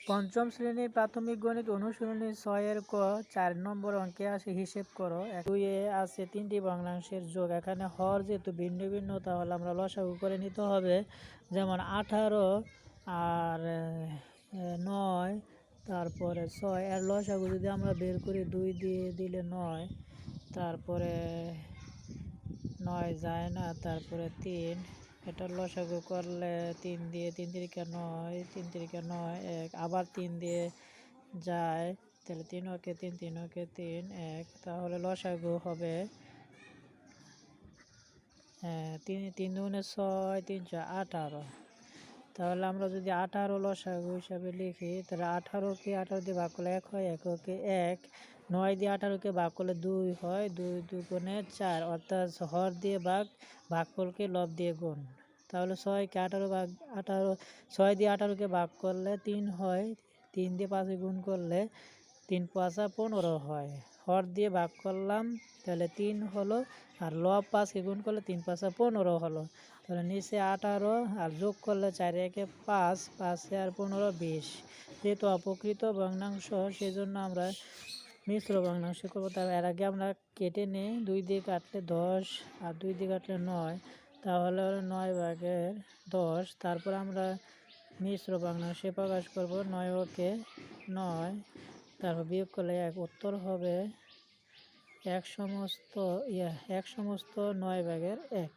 পঞ্চম শ্রেণীর প্রাথমিক গণিত অনুশীলনী 6-এর ক 4 নম্বর অঙ্কে আসে হিসেব করো। 2-এ আছে 3টি ভগ্নাংশের যোগ। এখানে হর যেহেতু ভিন্ন ভিন্ন, তাহলে আমরা লসাগু করে নিতে হবে। যেমন 18 আর 9, তারপরে 6, এর লসাগু যদি আমরা বের করি 2 দিয়ে দিলে 9, তারপরে 9 যায় না, তারপরে 3, এটার লসাগু করলে 3 দিয়ে 3 তিরিকা 9, 3 তিরিকা 9, 1, আবার 3 দিয়ে যায়, তাহলে 3 ওকে 3, 3 ওকে 3, 1, তাহলে লসাগু হবে 3 3 দুগুণে 6, 3 18। তাহলে আমরা যদি 18 লসাগু হিসাবে লিখি, তাহলে 18কে 18 দিয়ে ভাগ করলে 1 হয়, 1কে 1, 9 দিয়ে 18কে ভাগ করলে 2 হয়, 2 দুগুণে 4, অর্থাৎ হর দিয়ে ভাগফলকে লব দিয়ে গুণ। তাহলে 6কে 6 দিয়ে 18কে ভাগ করলে 3 হয়, 3 দিয়ে 5 গুণ করলে 3 5 15 হয়। হর দিয়ে ভাগ করলাম, তাহলে 3 হলো, আর লব 5কে গুণ করলে 3 5 15 হলো। তাহলে নিচে 18 আর যোগ করলে 4 একে 5, 5 আর 15 20। যেহেতু অপ্রকৃত ভগ্নাংশ, সেই জন্য আমরা মিশ্র ভগ্নাংশ করবো। তাহলে এর আগে আমরা কেটে নিই। 2 দিয়ে কাটলে 10 আর 2 দিয়ে কাটলে 9, তাহলে 9 ভাগের 10। তারপর আমরা মিশ্র ভগ্নাংশে প্রকাশ করব। 9 ওকে 9, তারপর বিয়োগ করলে 1, উত্তর হবে 1 সমস্ত 9 ভাগের 1।